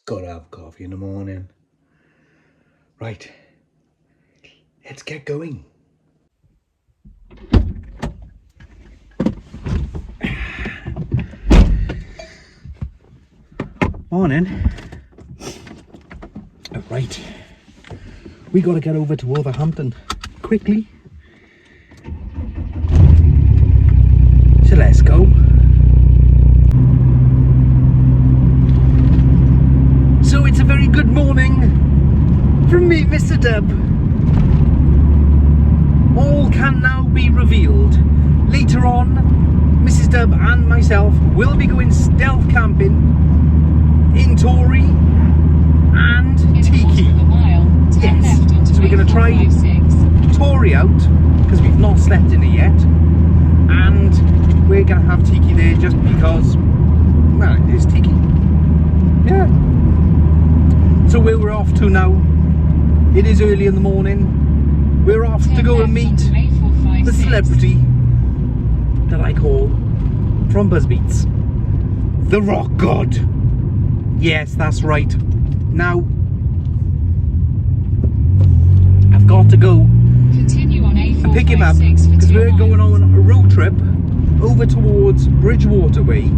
Gotta have coffee in the morning. Right, let's get going. Morning. Right, we gotta get over to Wolverhampton quickly. So let's go. So it's a very good morning from me, Mr. Dub. All can now be revealed. Later on, Mrs. Dub and myself will be going stealth camping in Tory and Tykie. Yes, so we're going to try Tory out because we've not slept in it yet, and we're going to have Tykie there just because, well, it is Tykie. Yeah. So where we're off to now, it is early in the morning. We're off to go and meet the celebrity that I call from Buzzbeats, the Rock God. Yes, that's right. Now, I've got to go and pick him up because we're going on a road trip over towards Bridgewater way,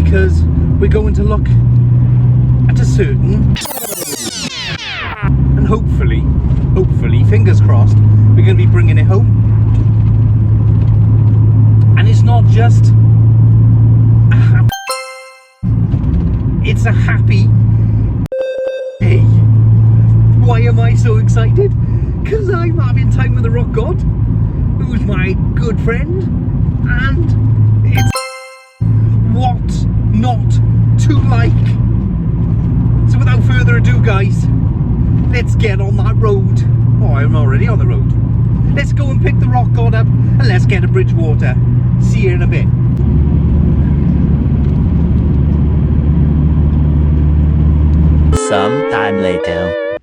because we're going to look at a certain, and hopefully, fingers crossed, we're going to be bringing it home. And it's not just a happy, it's a happy day. Why am I so excited? Because I'm having time with the Rock God, who's my good friend, and it's what not to like. So without further ado, guys, let's get on that road. Oh, I'm already on the road. Let's go and pick the Rock God up and let's get to Bridgewater. See you in a bit. Sometime later.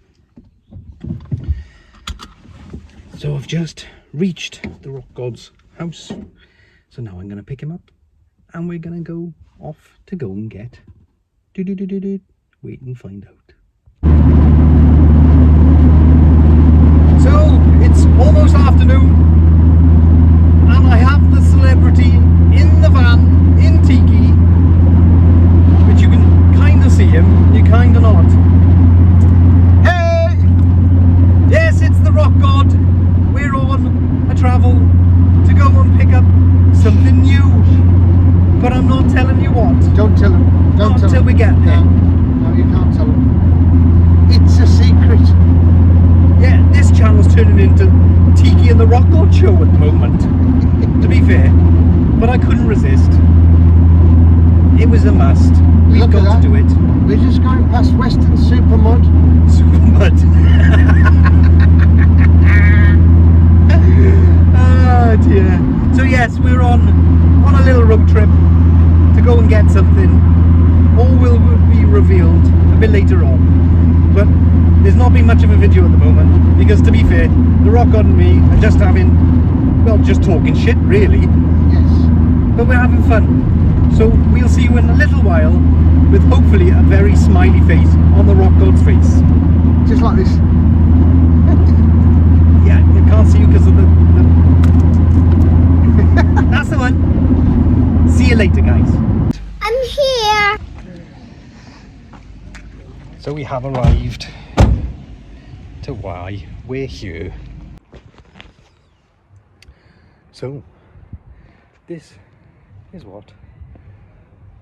So I've just reached the Rock God's house. So now I'm going to pick him up and we're going to go off to go and get wait and find out. So it's almost afternoon and I have the celebrity in the van in Tykie, which you can kind of see him, you kind of not. Hey! Yes, it's the Rock God. We're on a travel to go and pick up something new, but I'm not telling you what. Don't tell him. Don't not tell until him. we get there. No, you can't tell him. It's a secret. Yeah, this channel's turning into Tykie and the Rock God show at the moment, to be fair, but I couldn't resist. It was a must. We've Look at got that. to do it. We're just going past Western Supermud. Supermud. Oh dear. So yes, we're on a little road trip to go and get something. All will be revealed a bit later on. But there's not been much of a video at the moment because, to be fair, the Rock God and me are just having, well, just talking shit really. Yes. But we're having fun. So we'll see you in a little while with hopefully a very smiley face on the Rock God's face. Just like this. Yeah, you can't see you because of the... That's the one. See you later, guys. I'm here. So we have arrived to why we're here. So this is what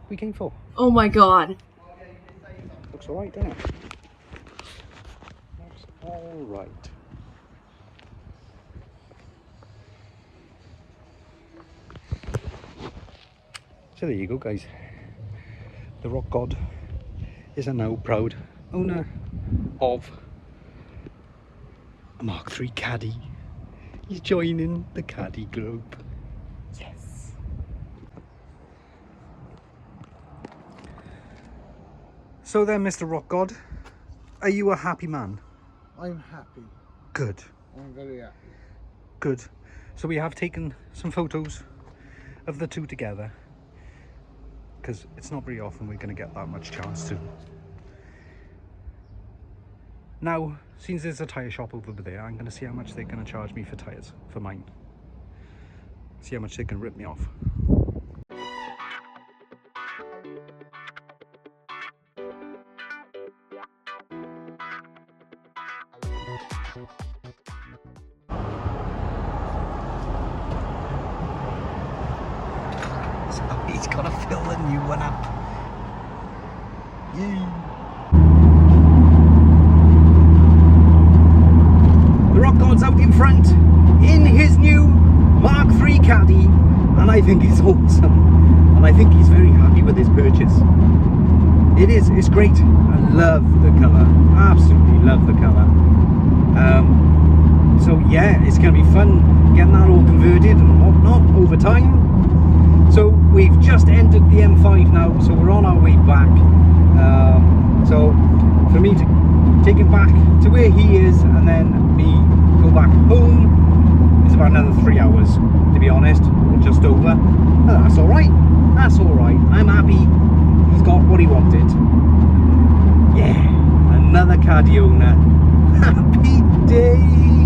we came for. Oh my god. Looks alright, doesn't it? Looks alright. So there you go, guys. The Rock God is a now proud owner of a Mark III Caddy. He's joining the Caddy group. Yes. So then, Mr. Rock God, are you a happy man? I'm happy. Good. I'm very happy. Good. So we have taken some photos of the two together. because it's not very often we're going to get that much chance to. Now, since there's a tyre shop over there, I'm going to see how much they're going to charge me for tyres, for mine. See how much they can rip me off. So he's got to fill the new one up. Yay! The rock god's out in front in his new Mark III Caddy, and I think it's awesome, and I think he's very happy with his purchase. It's great. I love the colour, absolutely love the colour. So yeah, it's going to be fun getting that all converted and whatnot over time. So we've just entered the M5 now, so we're on our way back. So for me to take him back to where he is and then me go back home is about another 3 hours, to be honest, or just over. But that's alright, that's alright. I'm happy he's got what he wanted. Yeah, another Caddy owner. Happy days!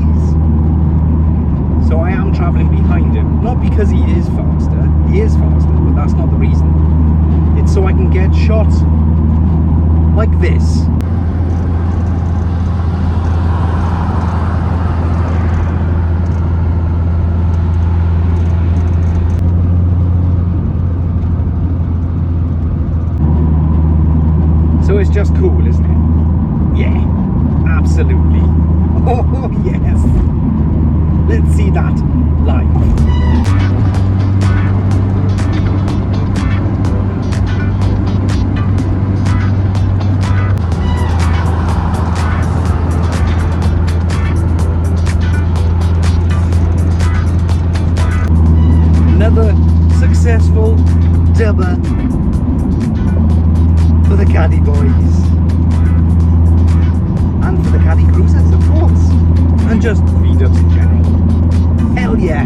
So I am travelling behind him, not because he is faster, but that's not the reason. It's so I can get shots like this. So it's just cool, isn't it? Yeah, absolutely. Oh yes! Let's see that live. Another successful dubber for the Caddy boys. And for the Caddy cruisers, of course. And just V-dubs in general. Hell yeah!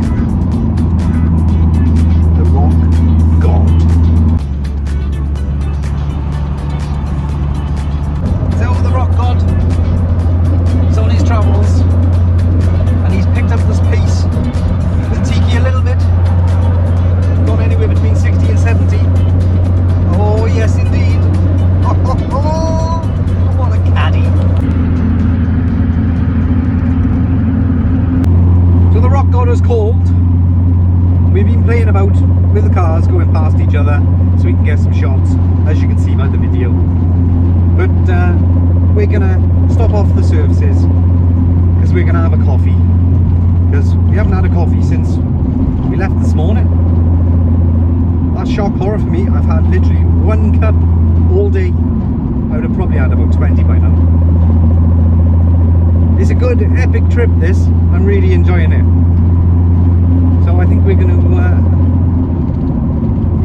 The rock god. So the rock god is on his travels, and he's picked up this pace with Tykie a little bit. Got anywhere between 60 and 70. Oh yes indeed. Oh, what a Caddy. So the rock god has called. We've been playing about with the cars going past each other so we can get some shots, as you can see by the video. But we're gonna stop off the services because we're gonna have a coffee, because we haven't had a coffee since we left this morning. That's shock horror for me. I've had literally 1 cup all day. I would have probably had about 20 by now. It's a good epic trip this. I'm really enjoying it. So I think we're going to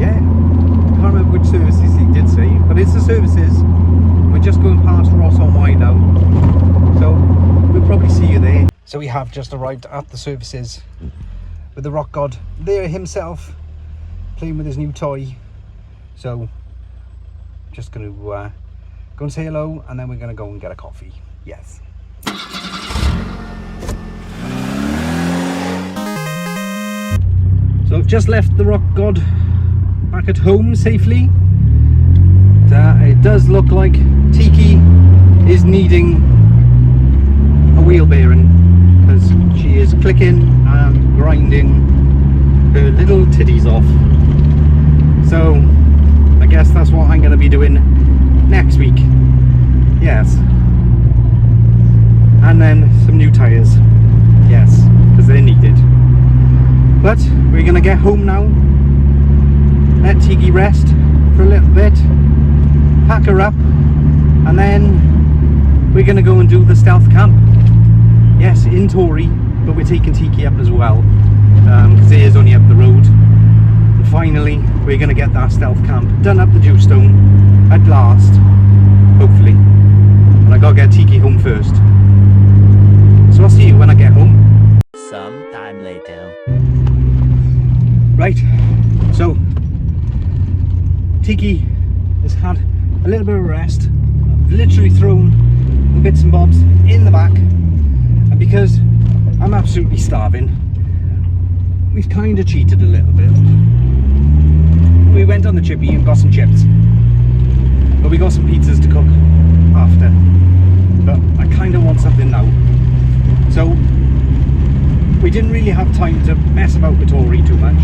yeah, can't remember which services he did say, but it's the services. We're just going past Ross on Wye now, so we'll probably see you there. So we have just arrived at the services with the rock god there himself, playing with his new toy. So just going to go and say hello, and then we're going to go and get a coffee. Yes. So I've just left the rock god back at home safely. It does look like Tykie is needing a wheel bearing, because she is clicking and grinding her little titties off. So I guess that's what I'm going to be doing next week. Yes. And then some new tyres. Yes, because they're needed. But we're going to get home now, let Tykie rest for a little bit, pack her up, and then we're going to go and do the stealth camp. Yes, in Tory, but we're taking Tykie up as well, because it is only up the road. And finally, we're going to get that stealth camp done up the Jstone at last, hopefully. And I got to get Tykie home first. So I'll see you when I get home. Some time later. Right, so Tykie has had a little bit of rest. I've literally thrown the bits and bobs in the back, and because I'm absolutely starving, we've kind of cheated a little bit. We went on the chippy and got some chips, but we got some pizzas to cook after. But I kind of want something now, so we didn't really have time to mess about with Tori too much.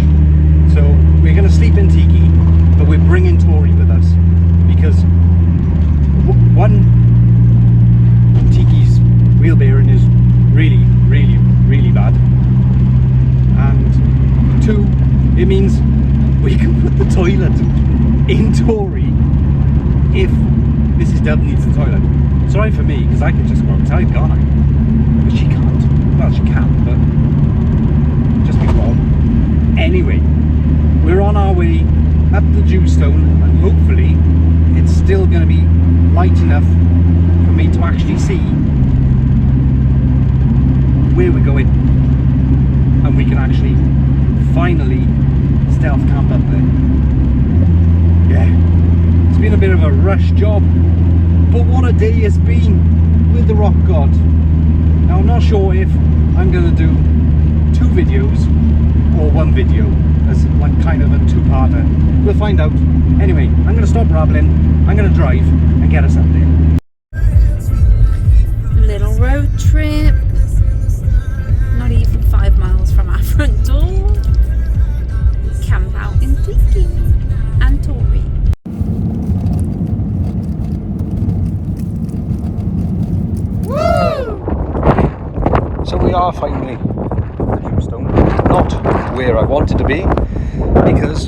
So we're going to sleep in Tykie, but we're bringing Tori with us because one, Tykie's wheel bearing is really, really, really bad, and two, it means we can put the toilet in Tori if Mrs. Dub needs the toilet. Sorry for me, because I can just go outside, can't I? But she can't. Well, she can, but just be wrong. Anyway, we're on our way up the Jstone, and hopefully it's still going to be light enough for me to actually see where we're going, and we can actually finally stealth camp up there. Yeah, it's been a bit of a rush job, but what a day it's been with the rock god. Now I'm not sure if I'm going to do 2 videos or 1 video as like kind of a 2-parter. We'll find out. Anyway, I'm going to stop rambling, I'm going to drive and get us up there. Little road trip, not even 5 miles from our front door. Camp out in Tykie and Tori. So we are finally at the Jstone, not where I wanted to be, because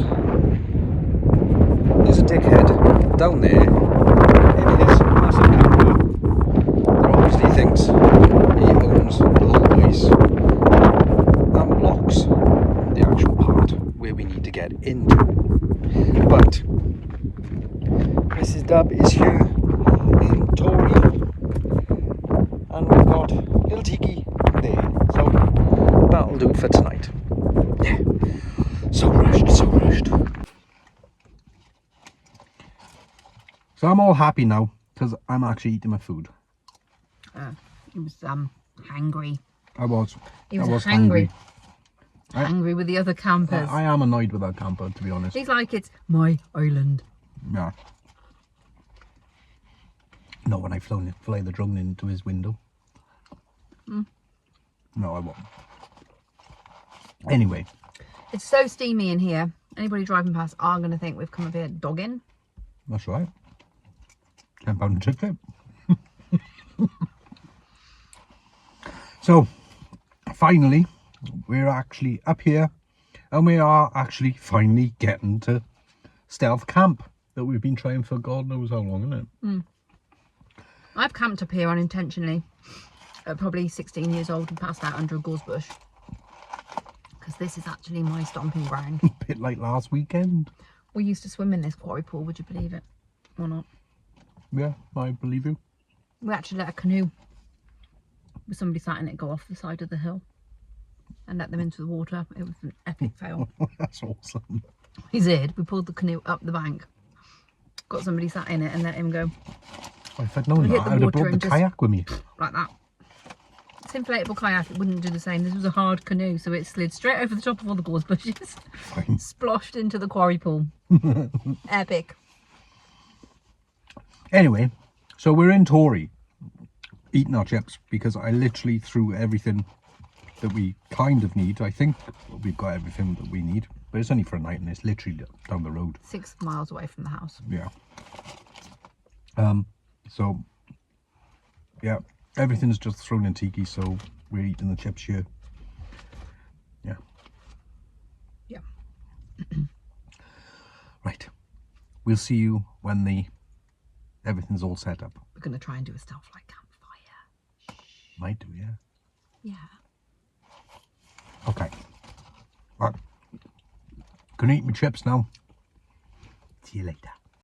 there's a dickhead down there in his massive camper that obviously thinks he owns the whole place and blocks the actual part where we need to get into. But Mrs. Dub is here and Tori, and we've got little Tykie there, so that'll do for tonight. Yeah, so rushed, so rushed. So I'm all happy now because I'm actually eating my food. He was hangry. I was. He was, hungry. Hungry with the other campers. I am annoyed with that camper, to be honest. He's like, it's my island. Yeah. Not when I fly the drone into his window. No, I won't. Anyway. It's so steamy in here. Anybody driving past are going to think we've come up here dogging. That's right. £10 and ticket. So, finally, we're actually up here, and we are actually finally getting to stealth camp that we've been trying for God knows how long, isn't it? I've camped up here unintentionally at probably 16 years old and passed out under a gorse bush, because this is actually my stomping ground. A bit like last weekend. We used to swim in this quarry pool, would you believe it or not? Yeah, I believe you. We actually let a canoe with somebody sat in it go off the side of the hill and let them into the water. It was an epic fail. That's awesome. We did. We pulled the canoe up the bank, got somebody sat in it and let him go. If I'd known that, I would have brought the kayak with me. Like that. It's inflatable kayak, it wouldn't do the same. This was a hard canoe, so it slid straight over the top of all the gorse bushes. Fine. Splashed into the quarry pool. Epic. Anyway, so we're in Tori eating our chips because I literally threw everything that we kind of need. I think we've got everything that we need, but it's only for a night and it's literally down the road. 6 miles away from the house. Yeah. So yeah, everything's just thrown in Tykie, so we're eating the chips here. Yeah. Yeah. Right. We'll see you when everything's all set up. We're going to try and do a stealth light campfire. Might do, yeah. Yeah. Okay. Right. Gonna eat my chips now. See you later.